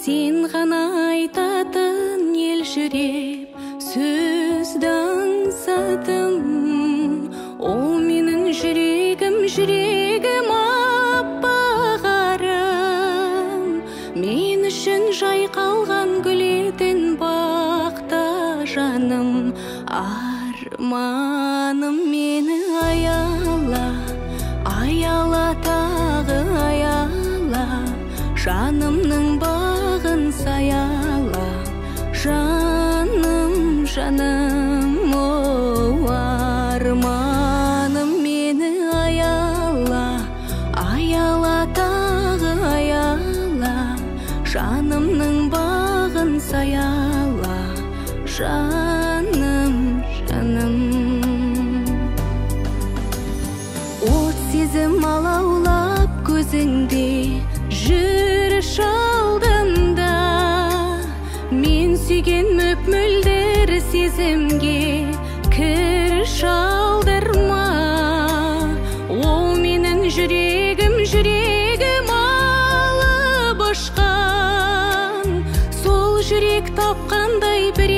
Сен ғана айтатын елжіреп сөзді аңсадым. О, менің жүрегім аппағарым. Мен үшін жайқалған гүл едің бақта жаным. Арманым мені аяла, аяла тағы аяла. Жанымның бағын саяла, жаным, жаным, о, арманым мені аяла, аяла тағы аяла. Жанымның бағын саяла, жаным, жаным. От сезім алаулап көзіңде жүр шалдымда. Мен сүйген мөп-мөлдір сезімге кір шалдырма. О, менің жүрегім алып ұшқан, сол жүрек тапқандай бір